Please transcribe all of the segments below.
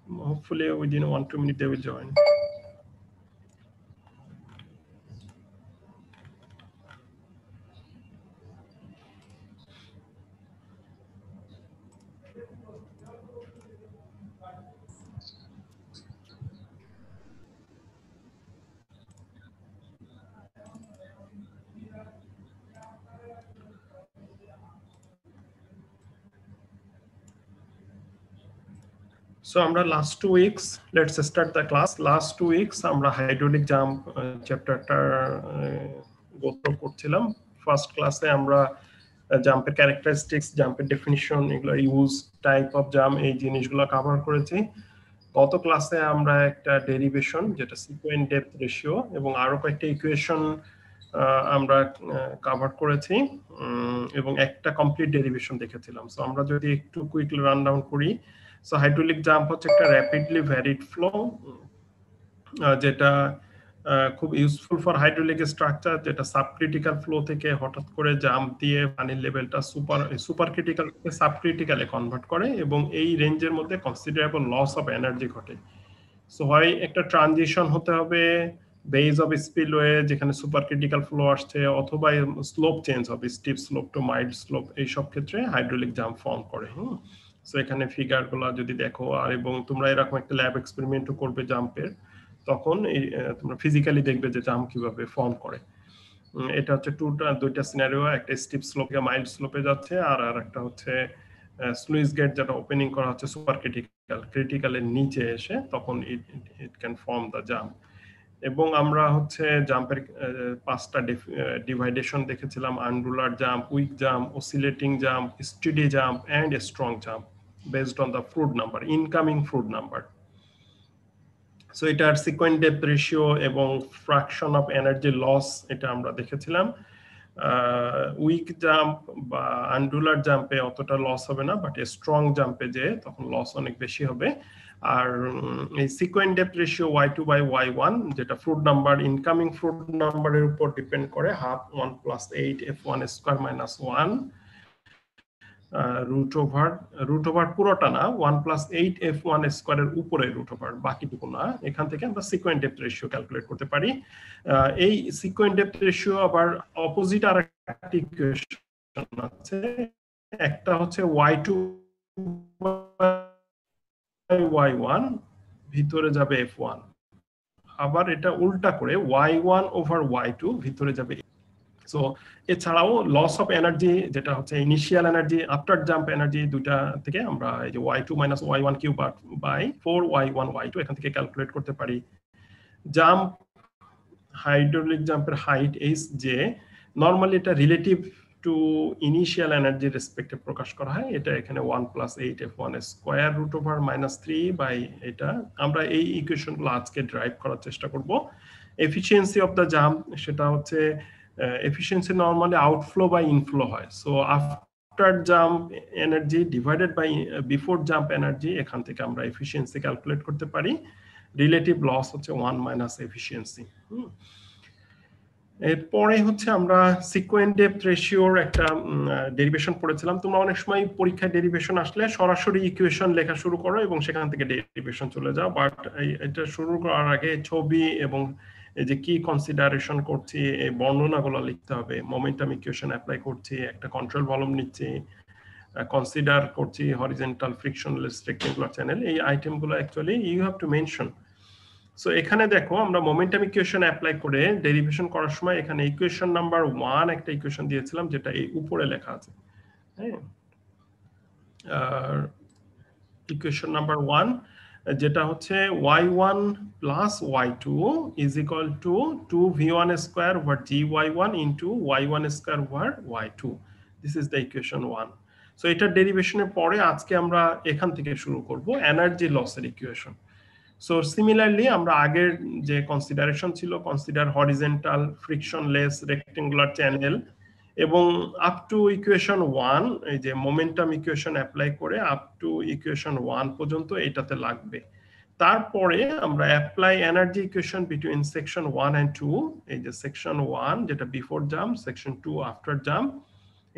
Hopefully within 1-2 minutes they will join. So আমরা last 2 weeks, let's start the class. Last 2 weeks আমরা hydraulic jump চ্যাপ্টারটা go through করছিলাম। First ক্লাসে আমরা জাম্পের characteristics, জাম্পের definition, এগুলো use, type of jump, এই জিনিসগুলো কভার করেছি। গত ক্লাসে আমরা একটা ডেরিভেশন যেটা সিকোয়েন্ট ডেপথ রেশিও এবং আরো কয়েকটা ইকুয়েশন আমরা কভার করেছি এবং একটা কমপ্লিট ডেরিভেশন দেখেছিলাম। সো আমরা যদি একটু কুইকলি রান ডাউন করি, সো হাইড্রোলিক জাম্প হচ্ছে একটা র্যাপিডলি ভ্যারিড ফ্লো, যেটা খুব ইউজফুল ফর হাইড্রোলিক স্ট্রাকচার, যেটা সাবক্রিটিক্যাল ফ্লো থেকে হঠাৎ করে জাম্প দিয়ে পানির লেভেলটা সুপার ক্রিটিক্যাল থেকে সাবক্রিটিক্যালে কনভার্ট করে এবং এই রেঞ্জের মধ্যে কনসিডারেবল লস অফ এনার্জি ঘটে। সো হয় একটা ট্রানজিশন হতে হবে বেজ অফ স্পিলওয়ে যেখানে সুপার ক্রিটিক্যাল ফ্লো আসছে, অথবা স্লোপ চেঞ্জ হবে steep slope to mild slope, এই সব ক্ষেত্রে হাইড্রোলিক জাম্প ফর্ম করে। সো এখানে ফিগারগুলো যদি দেখো, আর এবং তোমরা এরকম একটা ল্যাব এক্সপেরিমেন্টও করবে জাম্পের, তখন তোমরা ফিজিক্যালি দেখবে যে জাম্প কিভাবে ফর্ম করে। এটা হচ্ছে দুইটা সিনারিও, একটা স্টিপ স্লোপ থেকে মাইল্ড স্লোপে যাচ্ছে, আর একটা হচ্ছে স্লুইস গেট যেটা ওপেনিং করা হচ্ছে সুপার ক্রিটিক্যালের নিচে এসে, তখন it can form the jump. এবং আমরা হচ্ছে জাম্পের 5টা ডিভাইডেশন দেখেছিলাম: undular jump, weak jump, oscillating jump, steady jump and strong jump based on the fluid number, incoming fluid number. So এটার সিকোয়েন্ট ডেপথ রেশিও এবং ফ্র্যাকশন অফ এনার্জি লস এটা আমরা দেখেছিলাম। উইক জাম্প বা আনরুলার জাম্পে অতটা লস হবে না, বাট স্ট্রং জাম্পে যে তখন লস অনেক বেশি হবে। আর এই সিকোয়েন্ট ডেপথ রেশিও y2/y1 যেটা ফ্লুইড নাম্বার, ইনকামিং ফ্লুইড নাম্বারের উপর ডিপেন্ড করে, half 1 + 8 f1 square - 1 root over পুরোটা না, 1 + 8 f1 স্কয়ারের উপরে রুট ওভার, বাকিটুকু না। এখান থেকে আমরা সিকোয়েন্ট ডেপথ রেশিও ক্যালকুলেট করতে পারি। এই সিকোয়েন্ট ডেপথ রেশিও আবার অপোজিট আর একটা ইকুয়েশন আছে, একটা হচ্ছে y2/y1 ভিতরে যাবে f1, আবার এটা উল্টা করে y1/y2 ভিতরে যাবে। সো এছাড়াও লস অফ এনার্জি যেটা হচ্ছে initial energy, after jump energy, দুইটা থেকে আমরা এই যে y2 - y1 cube by 4y1y2 এখান থেকে ক্যালকুলেট করতে পারি। জাম্প, হাইড্রোলিক জাম্পের হাইট এইচ যে নরমালি এটা রিলেটিভ টু ইনিশিয়াল এনার্জি রেসপেক্টে প্রকাশ করা হয়। এটা এখানে 1 + 8 f1 square root over -3 by এটা। আমরা এই ইকুয়েশনগুলো আজকে ড্রাইভ করার চেষ্টা করব। এফিসিয়েন্সি অফ দ্য জাম্প সেটা হচ্ছে efficiency normally outflow by inflow হয়। So after jump energy divided by before jump energy, এখান থেকে আমরা efficiency ক্যালকুলেট করতে পারি। রিলেটিভ লস হচ্ছে 1 - efficiency। এরপরে হচ্ছে আমরা সিকোয়েন্ট ডেপথ রেশিওর একটা ডেরিভেশন পড়েছিলাম। তোমরা অনেক সময় পরীক্ষায় ডেরিভেশন আসলে সরাসরি ইকুয়েশন লেখা শুরু করো এবং সেখান থেকে ডেরিভেশন চলে যাও, বাট এটা শুরু করার আগে ছবি এবং এই যে কি কনসিডারেশন করছি এই বর্ণনাগুলো লিখতে হবে। মোমেন্টাম ইকুয়েশন অ্যাপ্লাই করছি, একটা কন্ট্রোল ভলিউম নিচ্ছি, কনসিডার করছি হরিজন্টাল ফ্রিকশনলেস রেক্টেঙ্গুলার চ্যানেল, এই আইটেমগুলো actually you have to mention. So এখানে দেখো আমরা মোমেন্টাম ইকুয়েশন অ্যাপ্লাই করে ডেরিভেশন করার সময় এখানে ইকুয়েশন নাম্বার 1 একটা ইকুয়েশন দিয়েছিলাম যেটা এই উপরে লেখা আছে। হ্যাঁ, ইকুয়েশন নাম্বার 1 যেটা হচ্ছে y1 + y2 = 2v1 square over gy1 into y1 square over y2। This is the equation 1। So এটা ডেরিভেশনের পরে আজকে আমরা এখান থেকে শুরু করব এনার্জি লসের ইকুয়েশন। সো সিমিলারলি আমরা আগের যে কনসিডারেশন ছিল, consider horizontal frictionless rectangular channel, এবং আপ টু ইকুয়েশন 1 এই যে মোমেন্টাম ইকুয়েশন অ্যাপ্লাই করে আপ টু ইকুয়েশন 1 পর্যন্ত এটাতে লাগবে। তারপরে আমরা apply energy equation between section 1 and 2, এই যে সেকশন 1 যেটা before jump, section 2 after jump.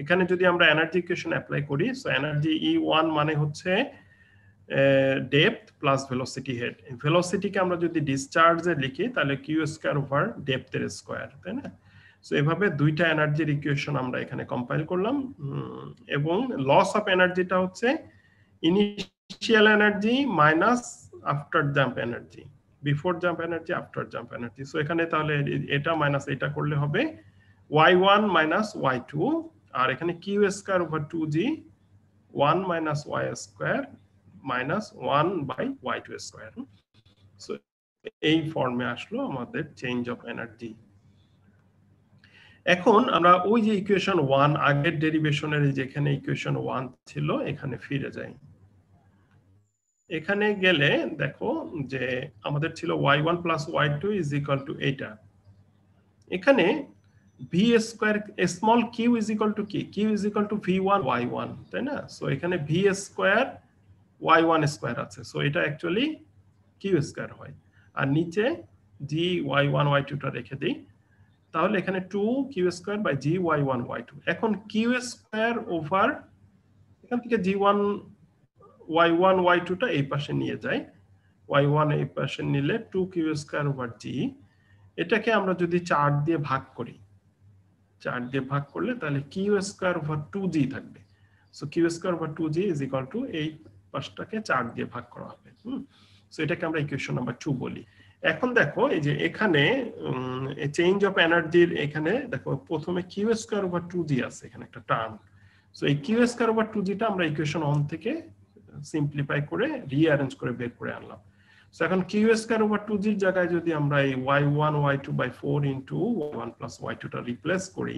এখানে যদি আমরা এনার্জি ইকুয়েশন অ্যাপ্লাই করি, সো এনার্জি E1 মানে হচ্ছে ডেপথ প্লাস ভেলোসিটি হেড। ভেলোসিটিকে আমরা যদি ডিসচার্জে লিখি তাহলে কিউ স্কয়ার ওভার ডেপথের স্কয়ার, তাই না? সো এভাবে দুইটা এনার্জির ইকুয়েশন আমরা এখানে কম্পাইল করলাম, এবং লস অফ এনার্জিটা হচ্ছে initial energy minus after jump energy, before jump energy after jump energy. So এখানে তাহলে এটা মাইনাস এটা করলে হবে y1 মাইনাস y2, আর এখানে Q square over 2g 1 minus y square minus 1 by y2 square. So এই ফর্মে আসলো আমাদের চেঞ্জ অফ এনার্জি। এখন আমরা ওই যে ইকুয়েশন 1 আগের ডেরিভেশনের যেখানে ইকুয়েশন 1 ছিল এখানে ফিরে যাই। এখানে গেলে দেখো যে আমাদের ছিল y1 plus y2 is equal to এটা। এখানে V square small Q is equal to কি, Q is equal to v1 y1, তাই না? সো এখানে ভি স্কয়ার y1 স্কয়ার আছে, সো এটা অ্যাকচুয়ালি কিউ স্কয়ার হয়। আর নিচে জি y1 y2 টা রেখে দিই, তাহলে এখানে 2 Q square by G y1 y2। এখন কিউ স্কয়ার ওভার এখান থেকে জি1 y1 y2 টা এই পাশে নিয়ে যাই, y1 এই পাশে নিলে 2 কিউ স্কয়ার ওভার জি, এটাকে আমরা যদি 4 দিয়ে ভাগ করি, 4 দিয়ে ভাগ করলে তাহলে কিউ স্কয়ার ওভার 2g থাকবে। So Q square over 2g is equal to এই পাশটাকে 4 দিয়ে ভাগ করা হবে। সো এটাকে আমরা ইকুয়েশন নাম্বার 2 বলি। এখন দেখো এই যে এখানে চেঞ্জ অফ এনার্জির এখানে দেখো প্রথমে কিউ স্কয়ার ওভার 2g আছে এখানে একটা টার্ম। সো এই কিউ স্কয়ার ওভার 2g টা আমরা ইকুয়েশন 1 থেকে সিম্পলিফাই করে রিঅ্যারেঞ্জ করে বের করে আনলাম। সো এখন কিউ স্কয়ার ওভার 2g এর জায়গায় যদি আমরা এই y1 y2 by 4 into y1 plus y2 টা রিপ্লেস করি,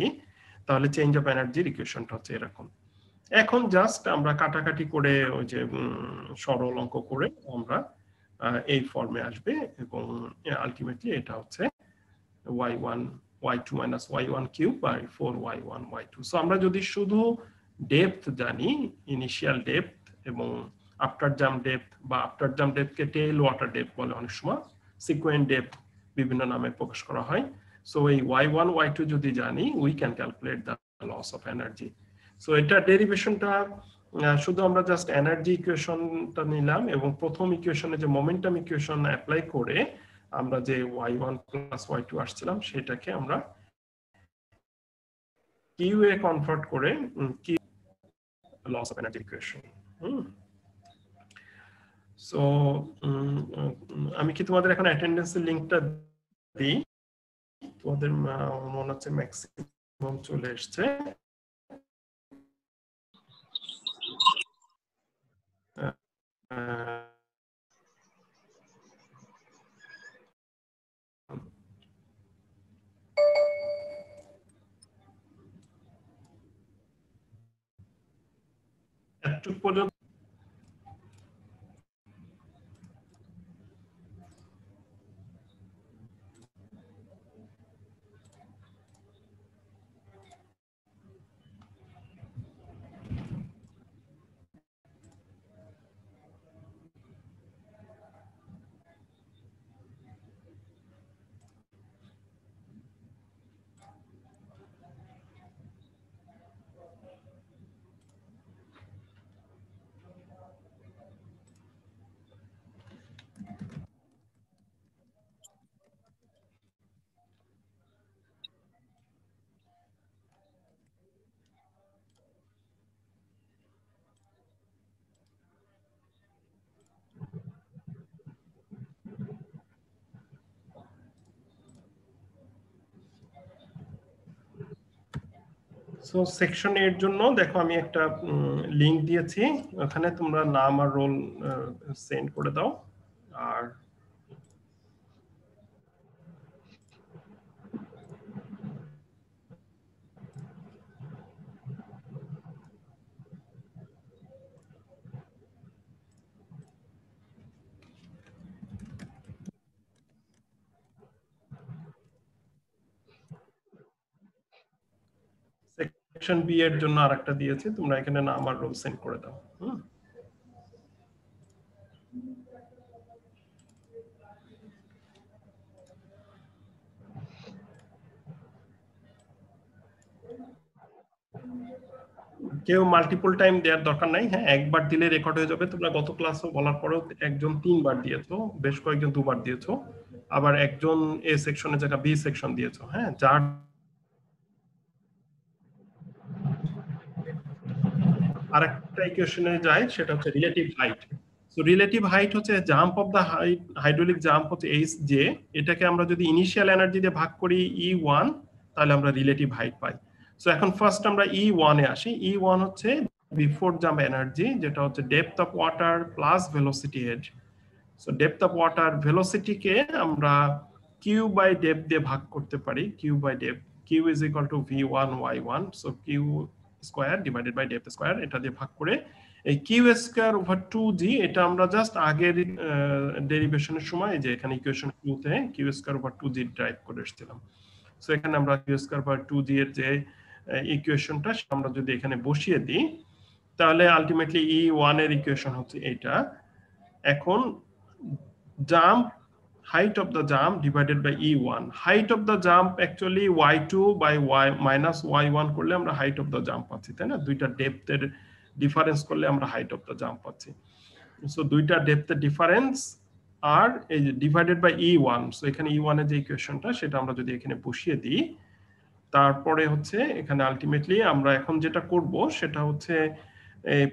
তাহলে চেঞ্জ অফ এনার্জির ইকুয়েশনটা হচ্ছে এরকম। এখন জাস্ট আমরা কাটাকাটি করে ওই যে সরল অঙ্ক করে আমরা এই ফর্মে আসবে, এবং আলটিমেটলি এটা হচ্ছে y1 y2 minus y1 cube by 4y1 y2। So আমরা যদি শুধু ডেপথ জানি, ইনিশিয়াল ডেপথ এবং আফটার জাম্প ডেপথ, বা আফটার জাম্প ডেপথকে টেল ওয়াটার ডেপথ বলে অনেক সময়, সিকোয়েন্ট ডেপথ বিভিন্ন নামে প্রকাশ করা হয়। সো এই y1 y2 যদি জানি, we can calculate the loss of energy. So এটা ডেরিভেশনটা শুধু আমরা জাস্ট এনার্জি ইকুয়েশনটা নিলাম, এবং প্রথম ইকুয়েশনে যে মোমেন্টাম ইকুয়েশন অ্যাপ্লাই করে আমরা যে y1 প্লাস y2 আসছিলাম সেটাকে আমরা কিউ এ কনভার্ট করে কি loss of energy equation. So আমি কি তোমাদের এখন অ্যাটেন্ডেন্সের লিংকটা দিই? তোমাদের মনে হচ্ছে ম্যাক্সিমাম চলে এসছে। এতটুকু পর্যন্ত সো সেকশন এর জন্য দেখো আমি একটা লিংক দিয়েছি, ওখানে তোমরা নাম আর রোল সেন্ড করে দাও। আর সেকশন বি এর জন্য আরেকটা দিয়েছি, তোমরা এখানে নাম আর রোল সেন্ড করে দাও। কেউ মাল্টিপল টাইম দেওয়ার দরকার নাই, হ্যাঁ একবার দিলে রেকর্ড হয়ে যাবে। তোমরা গত ক্লাসও বলার পরেও একজন 3 বার দিয়েছো, বেশ কয়েকজন 2 বার দিয়েছো, আবার একজন এ সেকশনের জায়গা বি সেকশন দিয়েছো, হ্যাঁ যার আরেকটা ইকুয়েশনে যায় সেটা হচ্ছে relative height. So relative height হচ্ছে jump of the height, hydraulic jump হচ্ছে এইচ জে, এটাকে আমরা যদি ইনিশিয়াল এনার্জি দিয়ে ভাগ করি E1 তাহলে আমরা রিলেটিভ হাইট পাই। সো এখন ফার্স্ট আমরা E1 এ আসি। E1 হচ্ছে বিফোর জাম্প এনার্জি, যেটা হচ্ছে depth of water plus velocity head. So depth of water, ভেলোসিটিকে আমরা কিউ বাই ডেপথ দিয়ে ভাগ করতে পারি, Q by depth, Q is equal to V1 Y1, so Q square divided by depth square, এটা দিয়ে ভাগ করে এই কিউ স্কয়ার ওভার 2g, এটা আমরা জাস্ট আগের ডেরিভেশনের সময় যে এখানে ইকুয়েশন 2 তে Q square over 2g drive করে এসেছিলাম। সো এখানে আমরা কিউ স্কয়ার ওভার 2g এর যে ইকুয়েশনটা আমরা যদি এখানে বসিয়ে দিই তাহলে আলটিমেটলি E1 এর ইকুয়েশন হচ্ছে এটা। এখন jump, height of the jump divided by E1, height of the jump actually Y2 by Y minus Y1 করলে আমরা height of the jump পাচ্ছি, তাই না? দুইটা ডেপথের ডিফারেন্স করলে আমরা height of the jump পাচ্ছি। সো দুইটা ডেপথের ডিফারেন্স আর এই যে ডিভাইডেড বাই E1, সো এখানে E1 এর যে ইকুয়েশনটা সেটা আমরা যদি এখানে বসিয়ে দিই তারপরে হচ্ছে এখানে আলটিমেটলি আমরা এখন যেটা করব সেটা হচ্ছে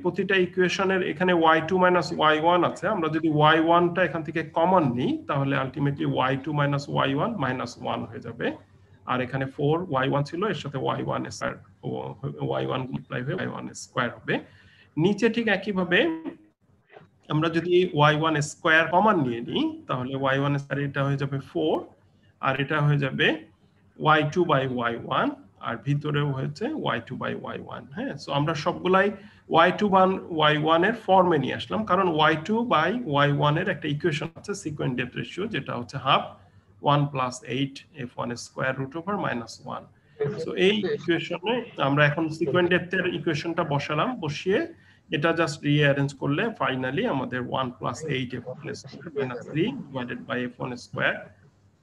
প্রতিটা ইকুয়েশনের এখানে y2 মাইনাস y1 আছে, আমরা যদি y1 টা এখান থেকে কমন নিই তাহলে ultimately y2 minus y1 minus 1 হয়ে যাবে। আর এখানে 4 y1 ছিল, এর সাথে y1 স্কয়ার, y1 মাল্টিপ্লাই হয়ে y1 স্কয়ার হবে। নিচে ঠিক একইভাবে আমরা যদি y1 স্কয়ার কমন নিয়ে নিই তাহলে y1 স্কয়ার এটা হয়ে যাবে 4 আর এটা হয়ে যাবে y2 বাই y1 আর ভিতরেও হয়েছে y2 বাই y1, হ্যাঁ। সো আমরা সবগুলাই y2 বাই y1 এর ফর্মে নিয়ে আসলাম, কারণ y2 বাই y1 এর একটা ইকুয়েশন আছে সিকোয়েন্ট ডেপথ রেশিও, যেটা হচ্ছে half 1 plus 8 f1 square root over minus 1। So এই ইকুয়েশনে আমরা এখন সিকোয়েন্ট ডেপথের ইকুয়েশনটা বসালাম, বসিয়ে এটা জাস্ট রিঅ্যারেঞ্জ করলে ফাইনালি আমাদের 1 plus 8 f1 square minus 3 divided by f1 square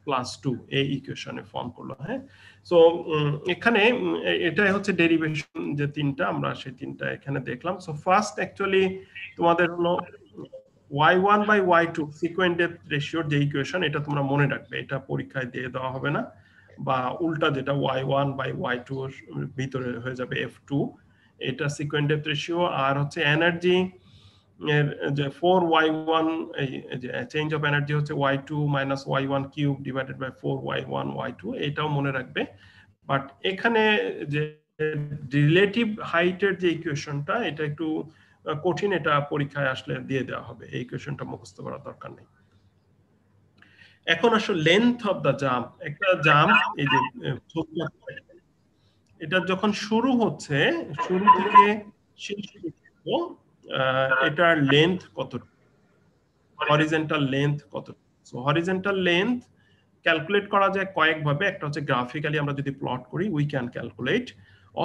plus 2 এই ইকুয়েশনে ফর্ম করলো, হ্যাঁ। সো এখানে এটাই হচ্ছে ডেরিভেশন যে তিনটা, আমরা সেই তিনটা এখানে দেখলাম। সো ফার্স্ট অ্যাকচুয়ালি তোমাদের হলো y1 by y2 sequent depth রেশিওর যে ইকুয়েশন, এটা তোমরা মনে রাখবে, এটা পরীক্ষায় দিয়ে দেওয়া হবে না, বা উল্টা যেটা y1 বাই y2 এর ভিতরে হয়ে যাবে f2, এটা সিকোয়েন্ট ডেপথ রেশিও। আর হচ্ছে এনার্জি এর যে 4y1 এই যে চেঞ্জ অফ এনার্জি হচ্ছে y2 minus y1 cube divided by 4y1 y2, এটাও মনে রাখবে। বাট এখানে যে রিলেটিভ হাইটের যে ইকুয়েশনটা এটা একটু কঠিন, এটা পরীক্ষায় আসলে দিয়ে দেওয়া হবে, এই ইকুয়েশনটা মুখস্থ করার দরকার নেই। এখন আসলে লেন্থ অফ দা জাম্প, একটা জাম্প এই যে এটা যখন শুরু হচ্ছে, শুরু থেকে শেষ পর্যন্ত এটার লেন্থ কত, হরিজন্টাল লেন্থ কত। সো হরিজন্টাল লেন্থ ক্যালকুলেট করা যায় কয়েকভাবে, একটা হচ্ছে গ্রাফিক্যালি আমরা যদি প্লট করি উই ক্যান ক্যালকুলেট,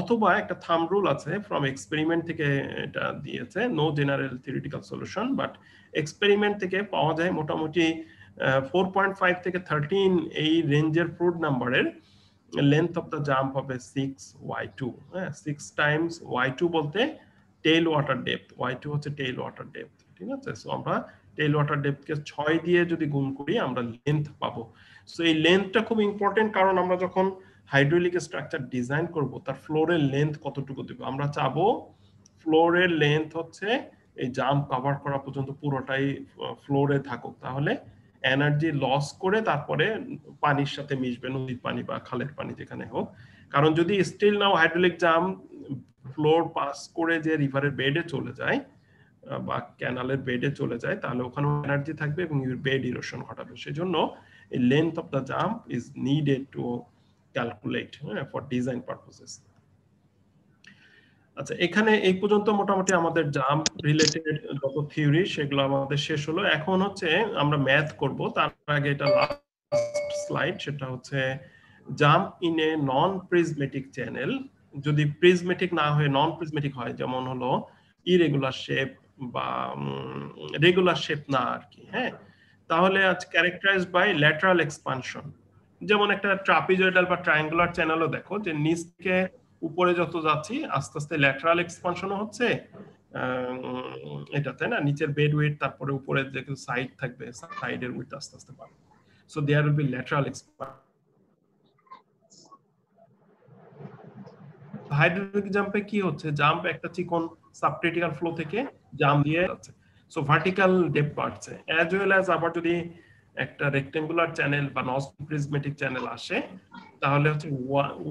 অথবা একটা থাম রুল আছে ফ্রম এক্সপেরিমেন্ট থেকে এটা দিয়েছে, no general theoretical solution, but experiment থেকে পাওয়া যায় মোটামুটি 4.5 থেকে 13 এই রেঞ্জের ফ্রুট নাম্বারের লেন্থ অফ দ্য জাম্প হবে 6y2, হ্যাঁ 6 টাইমস y2 বলতে টেইল ওয়াটার ডেপথ, y2 হচ্ছে টেইল ওয়াটার ডেপথ, ঠিক আছে। সো আমরা টেইল ওয়াটার ডেপথকে 6 দিয়ে যদি গুণ করি আমরা লেন্থ পাবো। সো এই লেন্থটা খুব ইম্পর্টেন্ট, কারণ আমরা যখন হাইড্রোলিক স্ট্রাকচার ডিজাইন করব তার ফ্লোরের লেন্থ কতটুকু দেব, আমরা চাবো ফ্লোরের লেন্থ হচ্ছে এই জাম্প কভার করা পর্যন্ত পুরোটাই ফ্লোরে থাকুক, তাহলে এনার্জি লস করে তারপরে পানির সাথে মিশবে, নদীর পানি বা খালের পানি যেখানে হোক। কারণ যদি স্টিল নাও হাইড্রোলিক জাম্প ফ্লোর পাস করে যে রিভারের বেডে চলে যায় বা ক্যানালের বেডে চলে যায় তাহলে ওখানে এনার্জি থাকবে এবং বেড ইরোশন ঘটাবে। সেজন্য এই length of the jump is needed to calculate for design পারপোসেস। আচ্ছা, এখানে এই পর্যন্ত মোটামুটি আমাদের জাম্প রিলেটেড যত থিওরি সেগুলো আমাদের শেষ হলো। এখন হচ্ছে আমরা ম্যাথ করব, তার আগে এটা লাস্ট স্লাইড, সেটা হচ্ছে jump in a non prismatic channel. যদি প্রিজমেটিক না হয়ে নন প্রিজমেটিক হয়, যেমন হলো ইরেগুলার শেপ বা রেগুলার শেপ না আর কি, হ্যাঁ, তাহলে আজ ক্যারেক্টারাইজড বাই ল্যাটারাল এক্সপানশন। যেমন একটা ট্রাপিজয়েডাল বা ট্রায়াঙ্গুলার চ্যানেলও দেখো যে নিচ থেকে উপরে যত যাচ্ছি আস্তে আস্তে ল্যাটারাল এক্সপানশনও হচ্ছে, এটা তাই না, নিচের বেড ওয়েট তারপরে উপরে যে সাইড থাকবে সাইডের উইথ আস্তে আস্তে বাড়বে। So there will be lateral expansion. Hydraulic জাম্পে কি হচ্ছে, জাম্প একটা চিকন সাবক্রিটিক্যাল ফ্লো থেকে জাম্প দিয়ে যাচ্ছে, সো ভার্টিক্যাল ডেপথ বাড়ছে, অ্যাজ ওয়েল অ্যাজ আবার যদি একটা রেক্টেঙ্গুলার চ্যানেল বা নন প্রিজমেটিক চ্যানেল আসে তাহলে হচ্ছে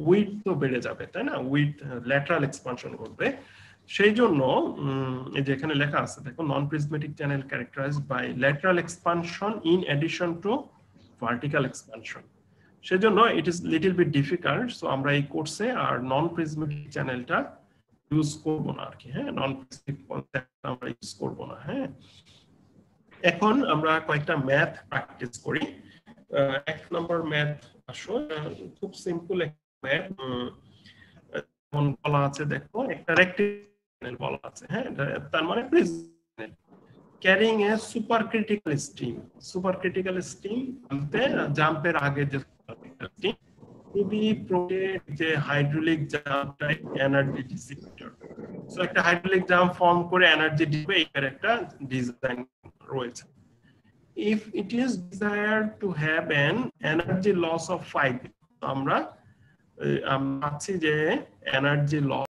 উইডথ তো বেড়ে যাবে তাই না, উইডথ ল্যাটারাল এক্সপানশন ঘটবে। সেই জন্য এই যে এখানে লেখা আছে দেখো, non prismatic channel characterized by lateral expansion in addition to vertical expansion. সেজন্য it is little bit difficult, so আমরা এই কোর্সে আর নন প্রিজমেটিক চ্যানেলটা ইউজ করব না আর কি, হ্যাঁ, নন প্রিজমেটিক কনসেপ্ট আমরা ইউজ করব না। হ্যাঁ, এখন আমরা কয়েকটা ম্যাথ প্র্যাকটিস করি। এক নম্বর ম্যাথ আসো, খুব সিম্পল একটা ম্যাথ, যেমন বলা আছে দেখো, একটা রেক্টেঙ্গেল বলা আছে, হ্যাঁ, তার মানে prism carrying a supercritical steam. Supercritical steam বলতে জাম্পের আগে যে স্টিম খুবই যে হাইড্রোলিক জাম্পটা এনার্জি ডিসিপেটর। সো একটা হাইড্রোলিক জাম্প ফর্ম করে এনার্জি দিবে, এর একটা ডিজাইন রয়েছে। If it is desired to have an energy loss of 5, আমরা পাচ্ছি যে এনার্জি লস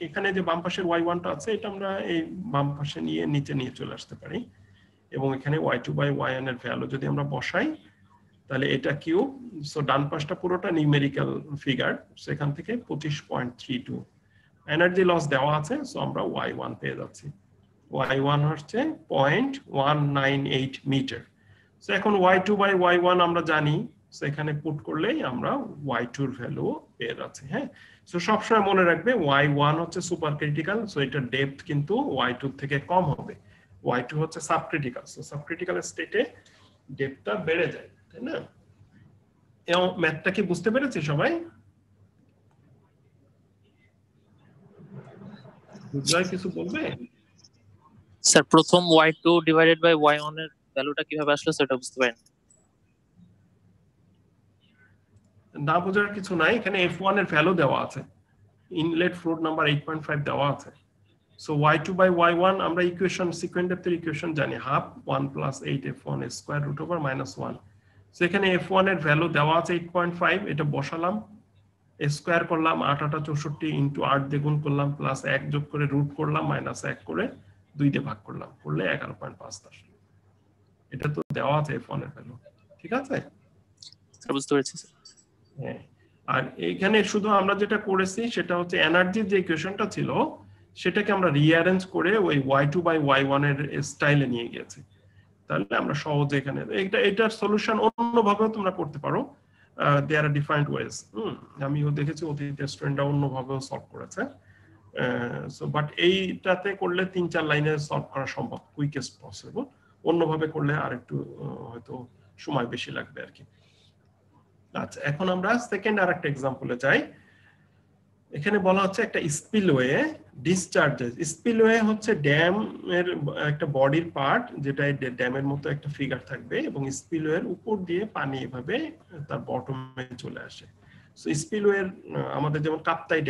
এখানে যে বাম পাশের y1 টা আছে এটা আমরা এই বাম পাশে নিয়ে নিচে নিয়ে চলে আসতে পারি, এবং এখানে y2 বাই yn এর ভ্যালু যদি আমরা বসাই তাহলে এটা কিউব, সো ডান পাশটা পুরোটা নিউমেরিক্যাল ফিগার, সেখান থেকে 25.32 এনার্জি লস দেওয়া আছে, সো আমরা y1 পেয়ে যাচ্ছি। y1 হচ্ছে 0.198 মিটার। সো এখন y2 বাই y1 আমরা জানি, সো এখানে পুট করলেই আমরা y2 এর ভ্যালু পেয়ে যাচ্ছি। হ্যাঁ, সো সবসময় মনে রাখবে y1 হচ্ছে সুপার ক্রিটিক্যাল, সো এটা ডেপথ কিন্তু y2 থেকে কম হবে, y2 হচ্ছে সাবক্রিটিক্যাল, সো সাবক্রিটিক্যাল স্টেটে ডেপথটা বেড়ে যায়, তাই না? এই ম্যাথটা কি বুঝতে পেরেছি সবাই? বুঝলে কিছু বলবে? স্যার প্রথম y2 ডিভাইডেড বাই y1 এর ভ্যালুটা কিভাবে আসলো সেটা বুঝতে পারিনি। না বোঝার কিছু নাই, এখানে f1 এর ভ্যালু দেওয়া আছে, ইনলেট ফ্লুইড নাম্বার 8.5 দেওয়া আছে। সো y2 বাই y1 আমরা ইকুয়েশন সিকোয়েন্ট ডেপথের ইকুয়েশন জানি, half 1 plus 8f1 square root over -1। So এখানে f1 এর ভ্যালু দেওয়া আছে 8.5, এটা বসালাম, স্কয়ার করলাম 8 8 64 ইনটু 8 দিয়ে গুণ করলাম, প্লাস 1 যোগ করে রুট করলাম, -1 করে 2 দিয়ে ভাগ করলাম, করলে 11.5 আসলো। এটা তো দেওয়া আছে f1 এর ভ্যালু, ঠিক আছে? স্যার বুঝতে পেরেছি। হ্যাঁ, আর এইখানে শুধু আমরা যেটা করেছি সেটা হচ্ছে এনার্জির যে ইকুয়েশনটা ছিল সেটাকে আমরা রিঅ্যারেঞ্জ করে ওই y2 বাই y1 এর স্টাইলে নিয়ে গেছি, তাহলে আমরা সহজে এখানে এটার সলিউশন অন্যভাবেও তোমরা করতে পারো। দেয়ার আর ডিফারেন্ট ওয়েজ। আমিও দেখেছি অতীতের স্টুডেন্টরা অন্যভাবেও সলভ করেছে। সো বাট এইটাতে করলে 3-4 লাইনে সলভ করা সম্ভব, কুইকেস্ট পসিবল। অন্যভাবে করলে আর একটু হয়তো সময় বেশি লাগবে আর কি। আচ্ছা, এখন আমরা সেকেন্ড আর একটা এক্সাম্পলে যাই। এখানে বলা হচ্ছে একটা স্পিলওয়ে ডিসচার্জেস। স্পিলওয়ে হচ্ছে ড্যাম এর একটা বডির পার্ট, যেটা ড্যামের মতো একটা ফিগার থাকবে, এবং স্পিলওয়ের উপর দিয়ে পানি এভাবে তার বটমে চলে আসে। সো স্পিলওয়ে আমাদের যেমন কাপ্তাই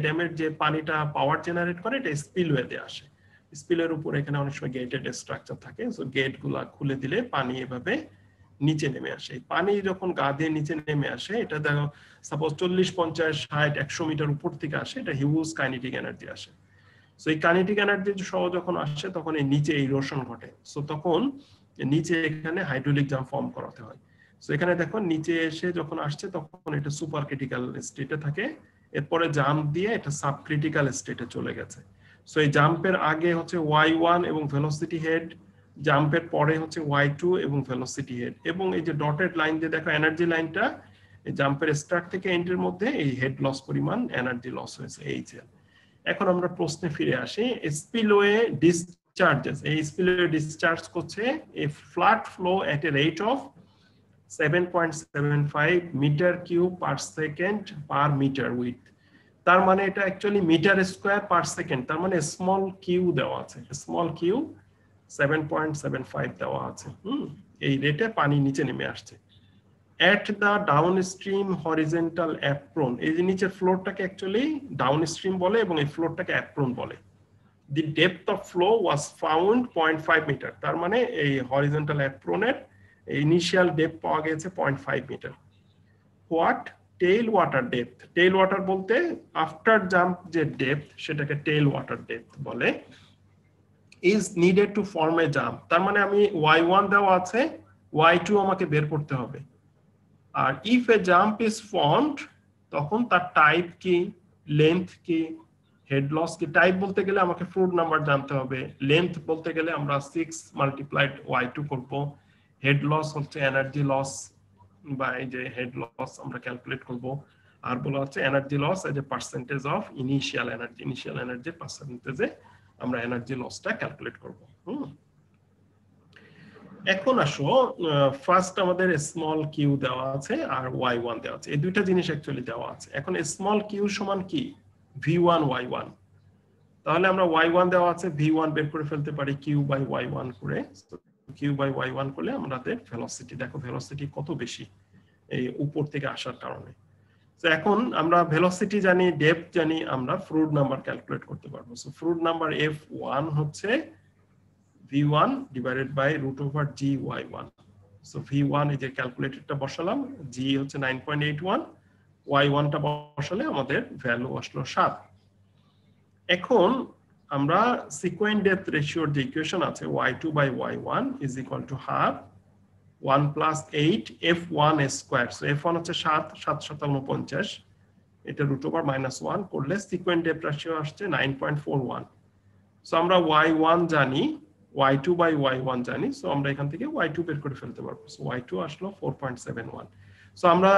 ড্যামের যে পানিটা পাওয়ার জেনারেট করে, এটা স্পিলওয়েতে আসে। স্পিলওয়ের উপর এখানে অনেক সময় গেটেড স্ট্রাকচার থাকে, সো গেটগুলা খুলে দিলে পানি এভাবে নিচে নেমে আসে। পানি যখন গা দিয়ে নিচে নেমে আসে, এটা দেখো সাপোজ 40, 50, 60, 100 মিটার উপর থেকে আসে, এটা হিউজ কাইনেটিক এনার্জি আসে। সো এই কাইনেটিক এনার্জি সহ যখন আসে, তখন এই নিচে ইরোশন ঘটে। সো তখন নিচে এখানে হাইড্রোলিক জাম্প ফর্ম করাতে হয়। সো এখানে দেখো নিচে এসে যখন আসছে, তখন এটা সুপার ক্রিটিক্যাল স্টেটে থাকে, এরপরে জাম্প দিয়ে এটা সাব ক্রিটিক্যাল স্টেটে চলে গেছে। সো এই জাম্পের আগে হচ্ছে y1 এবং ভেলোসিটি হেড, জাম্পের পরে হচ্ছে y2 এবং ভেলোসিটি হেড, এবং এই যে ডটেড লাইন যে দেখো এনার্জি লাইনটা, এই জাম্পের স্টার্ট থেকে এন্ডের মধ্যে এই হেড লস পরিমাণ এনার্জি লস হয়েছে HL। এখন আমরা প্রশ্নে ফিরে আসি। স্পিলওয়ে ডিসচার্জেস, এই স্পিলওয়ে ডিসচার্জ করছে a flat flow at a rate of 7.75 metre cube per second per metre with. তার মানে এটা actually metre square per second, তার মানে স্মল কিউ দেওয়া আছে, স্মল কিউ 7.75 দেওয়া আছে। এই রেটে পানি নিচে নেমে আসছে। At the downstream horizontal apron, এই যে নিচের ফ্লোরটাকে অ্যাকচুয়ালি ডাউনস্ট্রিম বলে এবং এই ফ্লোরটাকে অ্যাপ্রন বলে। The depth of flow was found 0.5 metre, তার মানে এই হরিজন্টাল অ্যাপ্রনের ইনিশিয়াল ডেপথ পাওয়া গেছে 0.5 metre. What tail water depth, tail water বলতে আফটার জাম্প যে ডেপথ, সেটাকে টেইল ওয়াটার ডেপথ বলে। Is needed to form a jump, তার মানে আমি y1 দেওয়া আছে, y2 আমাকে বের করতে হবে। আর if a jump is formed, তখন তার টাইপ কি, লেন্থ কি, হেড লস কি। টাইপ বলতে গেলে আমাকে ফ্লুইড নাম্বার জানতে হবে, লেন্থ বলতে গেলে আমরা 6 মাল্টিপ্লাইড y2 করব, হেড লস হচ্ছে এনার্জি লস বা এই যে হেড লস আমরা ক্যালকুলেট করব, আর বলা হচ্ছে energy loss as a percentage of initial energy, initial এনার্জির পার্সেন্টেজে আমরা এনার্জি লসটা ক্যালকুলেট করব। এখন আসো, ফার্স্ট আমাদের স্মল কিউ দেওয়া আছে আর y1 দেওয়া আছে, এই দুইটা জিনিস অ্যাকচুয়ালি দেওয়া আছে। এখন স্মল কিউ সমান কি, v1 y1, তাহলে আমরা y1 দেওয়া আছে, v1 বের করে ফেলতে পারি q বাই y1 করে। q বাই y1 করলে আমাদের ভেলোসিটি, দেখো ভেলোসিটি কত বেশি এই উপর থেকে আসার কারণে। তো এখন আমরা ভেলোসিটি জানি, ডেপথ জানি, আমরা ফ্লুইড নাম্বার ক্যালকুলেট করতে পারবো। সো ফ্লুইড নাম্বার f1 হচ্ছে v1 divided by root over gy1. So v1 এই যে ক্যালকুলেটরটা বসালাম, g হচ্ছে 9.81, y1 টা বসালে আমাদের ভ্যালু আসলো 7। এখন আমরা সিকোয়েন্ট ডেপথ রেশিওর যে ইকুয়েশন আছে y2 by y1 is equal to half 1 plus 8 f1 square. So f1 হচ্ছে 7, 7 7 49, এটা root over -1 করলে সিকোয়েন্ট ডেপথ রেশিও আসছে 9.41। সো আমরা y1 জানি, y2 by y1 জানি, সো আমরা এখান থেকে y2 বের করে ফেলতে পারবো। সো y2 আসলো 4.71। সো আমরা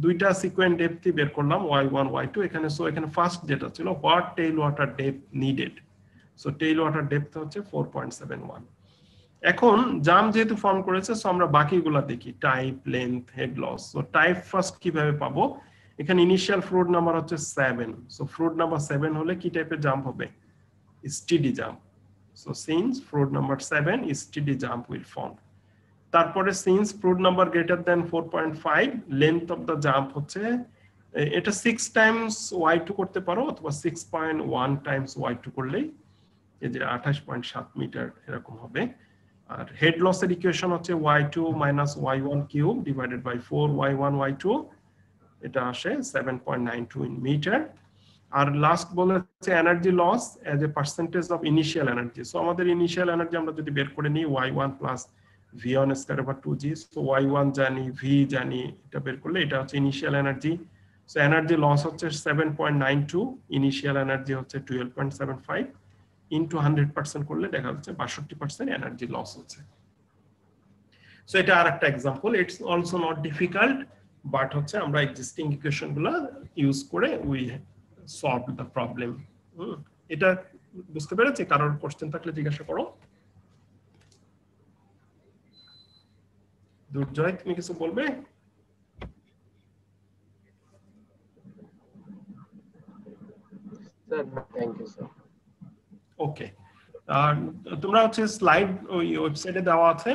দুইটা সিকোয়েন্ট ডেপথ বের করলাম, y1 y2 এখানে। সো এখানে ফার্স্ট যেটা ছিল what tail water depth needed, so tail water depth হচ্ছে 4.71। এখন জাম্প যেহেতু ফর্ম করেছে, সো আমরা বাকিগুলা দেখি, type, length, head loss. So type first কিভাবে পাবো, এখানে ইনিশিয়াল ফ্লুইড নাম্বার হচ্ছে 7, সো ফ্লুইড নাম্বার 7 হলে কি টাইপের জাম্প হবে, steady jump. So since fluid number 7 is steady jump will form. তারপরে since fluid number greater than 4.5, length of the jump হচ্ছে, এটা 6 times y2 করতে পারো অথবা 6.1 times y2 করলেই এই যে 28.7 মিটার এরকম হবে। আর হেড লসের ইকুয়েশন হচ্ছে y2 minus y1 cube divided by 4 y1 y2, এটা আসে 7.92 in meter। আর লাস্ট বলেছে energy loss as a percentage of initial energy. So আমাদের ইনিশিয়াল এনার্জি আমরা যদি বের করে নিই y1 plus v1 square over 2g, so y1 জানি, v জানি, এটা বের করলে এটা হচ্ছে initial energy. So energy loss হচ্ছে 7.92, ইনিশিয়াল এনার্জি হচ্ছে 12.75, ইনটু 100% করলে দেখা যাচ্ছে 62% এনার্জি লস হচ্ছে। সো এটা আরেকটা example. It's also not difficult, but হচ্ছে আমরা এক্সিস্টিং ইকুয়েশন গুলো ইউজ করে উই সলভ দ্য প্রবলেম। এটা বুঝতে পেরেছি? কারোর কোশ্চেন থাকলে জিজ্ঞাসা করো। দুর্জয়, তুমি কিছু বলবে? Sir thank you sir. Okay, আর তোমরা হচ্ছে স্লাইড ওই ওয়েবসাইটে দেওয়া আছে,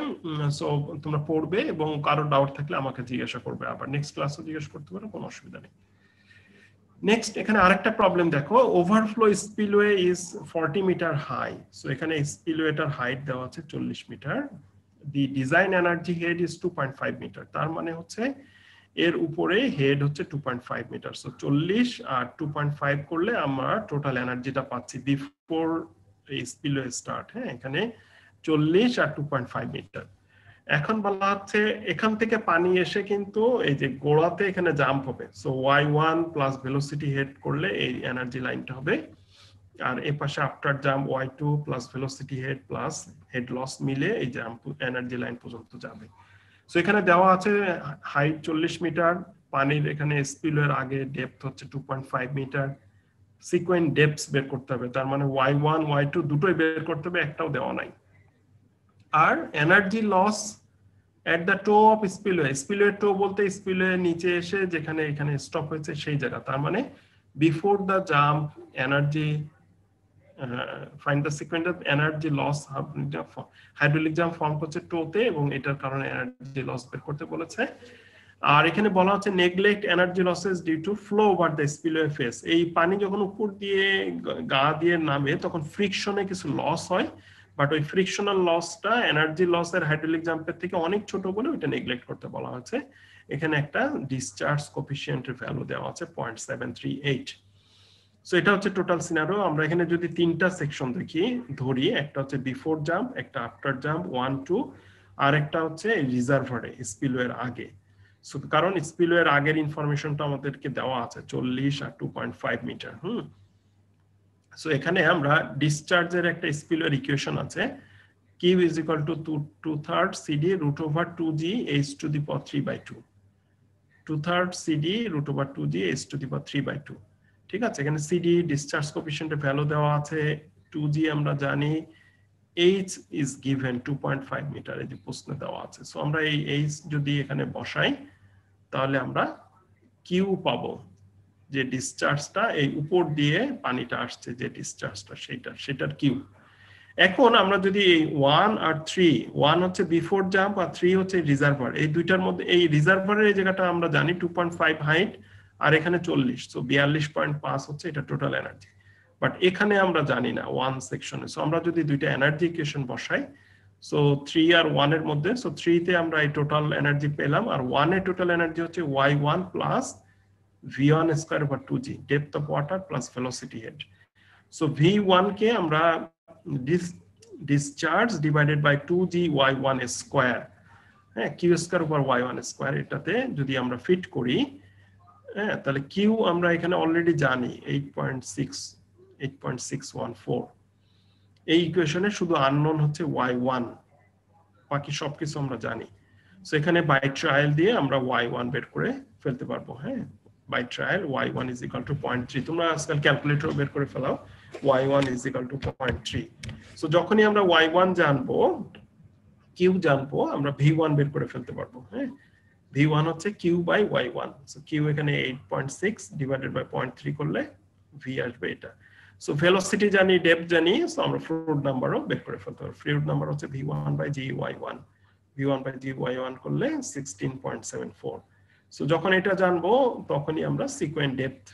সো তোমরা পড়বে এবং কারো ডাউট থাকলে আমাকে জিজ্ঞাসা করবে, আবার নেক্সট ক্লাসে জিজ্ঞাসা করতে পারো, কোনো অসুবিধা নেই। নেক্সট এখানে আরেকটা প্রবলেম দেখো, overflow spillway is 40 metre high. So এখানে স্পিলওয়েটার হাইট দেওয়া আছে 40 metre. The design energy head is 2.5 metre. তার মানে হচ্ছে এর উপরে হেড হচ্ছে 2.5 মিটার। সো 40 আর 2.5 করলে আমরা টোটাল এনার্জিটা পাচ্ছি বিফোর স্পিলওয়ে স্টার্ট। হ্যাঁ, এখানে 40 আর 2.5 মিটার। এখন বলা হচ্ছে এখান থেকে পানি এসে কিন্তু এই যে গোড়াতে এখানে জাম্প হবে। So y1 plus velocity head করলে এই এনার্জি লাইনটা হবে, আর এ পাশে after jump y2 plus velocity head plus head loss মিলে এই জাম্প এনার্জি লাইন পর্যন্ত যাবে। সো এখানে দেওয়া আছে হাইট 40 মিটার, পানির এখানে স্পিলওয়ের আগে ডেপথ হচ্ছে 2.5 মিটার। সিকোয়েন্ট ডেপথস বের করতে হবে, তার মানে y1 y2 দুটোই বের করতে হবে, একটাও দেওয়া নাই। আর energy loss at the toe of spillway, spillway toe বলতে স্পিলওয়ে নিচে এসে যেখানে এখানে স্টপ হয়েছে সেই জায়গা, তার মানে before the jump energy find the sequence of energy loss. Hydraulic jump form হচ্ছে টোতে এবং এটার কারণে এনার্জি লস বের করতে বলেছে। আর এখানে বলা হচ্ছে neglect energy losses due to flow over the spillway face. এই পানি যখন উপর দিয়ে গা দিয়ে নামে তখন ফ্রিকশনে কিছু লস হয়, বাট ওই ফ্রিকশনাল লসটা এনার্জি লসের হাইড্রোলিক জাম্পের থেকে অনেক ছোট বলে ওইটা নেগলেক্ট করতে বলা হয়েছে। এখানে একটা ডিসচার্জ কোফিশিয়েন্টের ভ্যালু দেওয়া আছে 0.738। সো এটা হচ্ছে টোটাল সিনারিও। আমরা এখানে যদি তিনটা সেকশন দেখি ধরি, একটা হচ্ছে বিফোর জাম্প, একটা আফটার জাম্প 1 2, আর একটা হচ্ছে রিজার্ভারে স্পিলওয়ের আগে। সো কারণ স্পিলওয়ের আগের ইনফরমেশনটা আমাদেরকে দেওয়া আছে 40 আর 2.5 মিটার। সো এখানে আমরা ডিসচার্জের একটা স্পিলওয়ের ইকুয়েশন আছে, Q is equal to 2/3 CD root over 2G H to the power 3/2, 2/3 CD root over 2G H to the power 3/2। ঠিক আছে, এখানে CD ডিসচার্জ কোএফিশিয়েন্টের ভ্যালু দেওয়া আছে, 2G আমরা জানি, H is given 2.5 মিটার, এই যে প্রশ্নে দেওয়া আছে। সো আমরা এই H যদি এখানে বসাই তাহলে আমরা Q পাবো, যে ডিসচার্জটা এই উপর দিয়ে পানিটা আসছে, যে ডিসচার্জটা সেটার Q। এখন আমরা যদি এই 1 আর 3, 1 হচ্ছে বিফোর জাম্প আর 3 হচ্ছে রিজার্ভার, এই দুইটার মধ্যে এই রিজার্ভারের এই জায়গাটা আমরা জানি 2.5 হাইট আর এখানে 40, সো 42.5 হচ্ছে এটা টোটাল এনার্জি। বাট এখানে আমরা জানি না 1 সেকশনে। সো আমরা যদি দুইটা এনার্জি ইকুয়েশন বসাই, সো 3 আর 1 এর মধ্যে, সো 3 তে আমরা এই টোটাল এনার্জি পেলাম, আর 1 এর টোটাল এনার্জি হচ্ছে y1 plus v1 square over 2g depth of water plus velocity head. So v1 কে আমরা discharge divided by 2g y1 square, হ্যাঁ, q square over y1 square, এটাতে যদি আমরা ফিট করি, হ্যাঁ, তাহলে q আমরা এখানে অলরেডি জানি 8.614। এই ইকুয়েশনে শুধু আননোন হচ্ছে y1, বাকি সবকিছু আমরা জানি। সো এখানে বাই ট্রায়াল দিয়ে আমরা y1 বের করে ফেলতে পারবো। হ্যাঁ, by trial y1 is equal to 0.3, তোমরা আজকাল ক্যালকুলেটর বের করে ফেলাও, y1 is equal to 0.3। So যখনই আমরা y1 জানবো, q জানবো, আমরা v1 বের করে ফেলতে পারবো। হ্যাঁ, v1 হচ্ছে q by y1। So q এখানে 8.6 ডিভাইডেড বাই 0.3 করলে v আসবে এটা। সো ভেলোসিটি জানি, ডেপথ জানি, সো আমরা ফ্লুইড নাম্বারও বের করে ফেলতে পারবো। ফ্লুইড নাম্বার হচ্ছে v1 by gy1, v1 by gy1 করলে 16.74। সো যখন এটা জানবো তখনই আমরা sequent depth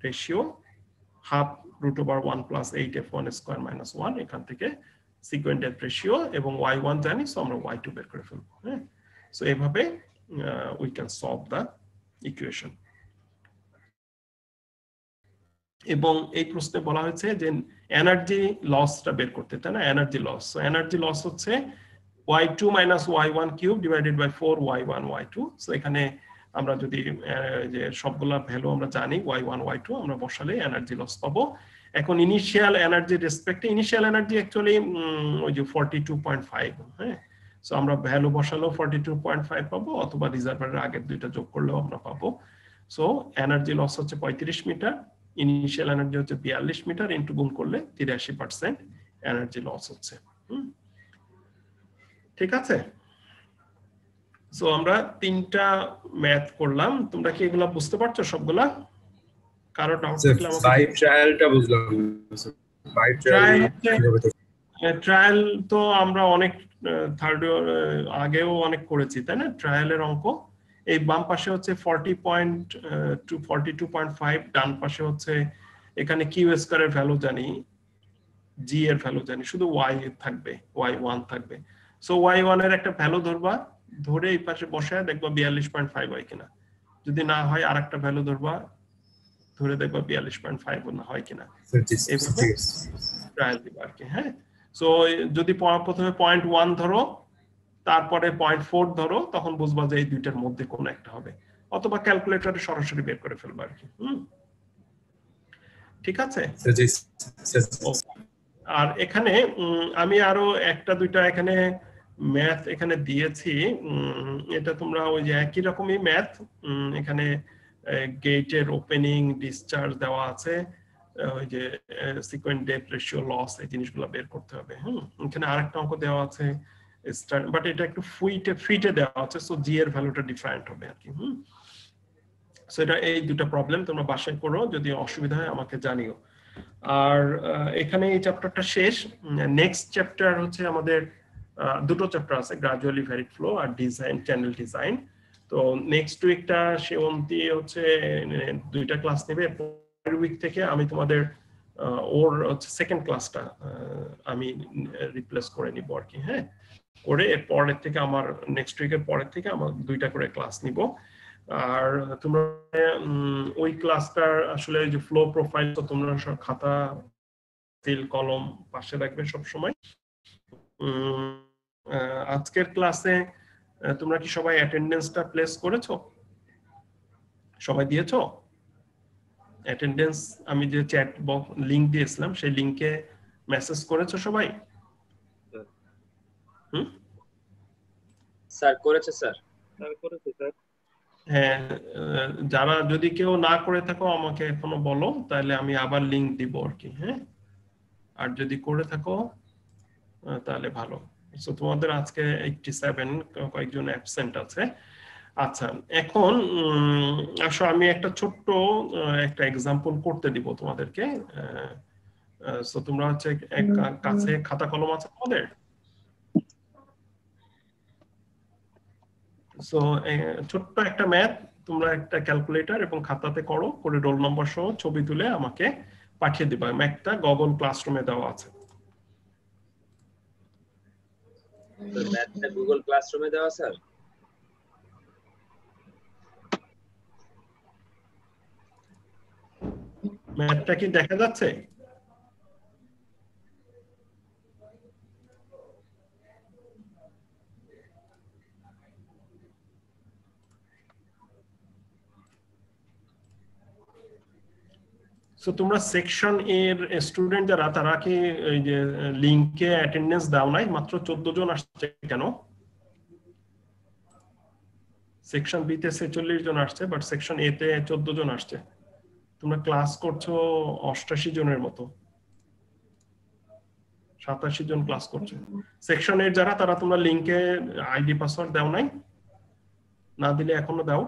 ratio half root over 1 plus 8f1 square minus 1, এখান থেকে সিকোয়েন্ট ডেপথ রেশিও এবং y1 জানি, সো আমরা y2 বের করে ফেলবো। হ্যাঁ, সো এইভাবে we can solve the equation। এবং এই প্রশ্নে বলা হয়েছে যে এনার্জি লসটা বের করতে, তাই না? Energy loss, so energy loss হচ্ছে y2 minus y1 cube divided by 4y1 y2। So এখানে আমরা যদি যে সবগুলা ভ্যালু আমরা জানি y1 y2, আমরা বসালে এনার্জি লস পাবো। এখন ইনিশিয়াল এনার্জি রেসপেক্টে, ইনিশিয়াল এনার্জি অ্যাকচুয়ালি ওই যে 42.5, হ্যাঁ, সো আমরা ভ্যালু বসালেও 42.5 পাবো, অথবা রিজার্ভারের আগের দুইটা যোগ করলেও আমরা পাবো। সো এনার্জি লস হচ্ছে 35 মিটার, ইনিশিয়াল এনার্জি হচ্ছে 42 মিটার, ইন্টু গুণ করলে 83% এনার্জি লস হচ্ছে। ঠিক আছে, সো আমরা 3টা ম্যাথ করলাম। তোমরা কি এগুলা বুঝতে পারছো সবগুলা? কারো ডাউট থাকলে আমাকে বাই ট্রায়ালটা বুঝলাম। বাই ট্রায়াল কিভাবে তো ট্রায়াল তো আমরা অনেক থার্ড আগেও অনেক করেছি, তাই না? ট্রায়ালের অঙ্ক এই বাম পাশে হচ্ছে 42.5, ডান পাশে হচ্ছে এখানে কিউ স্কয়ারের ভ্যালু জানি, জি এর ভ্যালু জানি, শুধু ওয়াই থাকবে, y1 থাকবে। সো y1 এর একটা ভ্যালু ধরবা, ধরে এই পাশে বসায় দেখবা 42.5 হয় কিনা। যদি না হয় আরেকটা ভ্যালু ধরবা, ধরে দেখবা 42.5 না হয় কিনা। এইভাবে ট্রায়াল দিবা আর কি। হ্যাঁ, সো যদি প্রথমে 0.1 ধরো, তারপরে 0.4 ধরো, তখন বুঝবা যে এই দুইটার মধ্যে কোন একটা হবে, অথবা ক্যালকুলেটরে সরাসরি বের করে ফেলবা আর কি। ঠিক আছে। আর এখানে আমি আরো একটা দুইটা এখানে ম্যাথ এখানে দিয়েছি, এটা তোমরা ওই যে একই রকমই ম্যাথ, এখানে গেটের ওপেনিং ডিসচার্জ দেওয়া আছে, ওই যে সিকোয়েন্ট ডেপথ রেশিও লস, এই জিনিসগুলো বের করতে হবে। এখানে আরেকটা অঙ্ক দেওয়া আছে, বাট এটা একটু ফিটে দেওয়া আছে, সো জি এর ভ্যালুটা ডিফারেন্ট হবে আর কি। সো এটা এই দুটো প্রবলেম তোমরা বাসায় করো, যদি অসুবিধা হয় আমাকে জানিও। আর এখানে এই চ্যাপ্টারটা শেষ। নেক্সট চ্যাপ্টার হচ্ছে আমাদের দুটো চ্যাপ্টার আছে, গ্রাজুয়ালি ভ্যারিড ফ্লো আর ডিজাইন, চ্যানেল ডিজাইন। তো নেক্সট উইকটা সেবন্তী হচ্ছে দুইটা ক্লাস নেবে, পরের উইক থেকে আমি তোমাদের ওর হচ্ছে সেকেন্ড ক্লাসটা আমি রিপ্লেস করে নিব আর কি। হ্যাঁ, করে পরের থেকে আমার নেক্সট উইকের পরের থেকে আমার দুইটা করে ক্লাস নিব। আর তোমরা ওই ক্লাসটার আসলে যে ফ্লো প্রোফাইল, তো তোমরা সব খাতা পেন কলম পাশে রাখবে সব সময়। আজকের ক্লাসে তোমরা কি সবাই অ্যাটেনডেন্সটা প্লেস করেছো? সবাই দিয়েছো অ্যাটেনডেন্স? আমি যে চ্যাট বক্স লিংক দিয়েছিলাম সেই লিংকে মেসেজ করেছো সবাই? স্যার করেছে স্যার। হ্যাঁ, যারা যদি কেউ না করে থাকো আমাকে এখনো বলো, তাহলে আমি আবার লিংক দিব আর কি। হ্যাঁ, আর যদি করে থাকো তাহলে ভালো। সো তোমাদের আজকে 87, কয়েকজন অ্যাবসেন্ট আছে। আচ্ছা, এখন আসো আমি একটা ছোট্ট একটা এক্সাম্পল করতে দিব তোমাদেরকে। সো তোমরা হচ্ছে কাছে খাতা কলম আছে তোমাদের? সো ছোট্ট একটা ম্যাথ, তোমরা একটা ক্যালকুলেটর এবং খাতাতে করো, করে রোল নম্বর সহ ছবি তুলে আমাকে পাঠিয়ে দিবা। ম্যাথটা গুগল ক্লাসরুমে দেওয়া আছে। ম্যাথটা গুগল ক্লাসরুমে দেওয়া স্যার? ম্যাথটা কি দেখা যাচ্ছে? সো তোমরা সেকশন এর স্টুডেন্ট যারা, তারা কি এই যে লিংকে অ্যাটেন্ডেন্স দাও নাই? মাত্র 14 জন আসছে কেন? সেকশন বি তে 46 জন আসছে, বাট সেকশন এ তে 14 জন আসছে। তোমরা ক্লাস করছো 88 জনের মতো, 87 জন ক্লাস করছে। সেকশন এর যারা, তারা তোমরা লিংকে আইডি পাসওয়ার্ড দাও নাই? না দিলে এখনো দাও।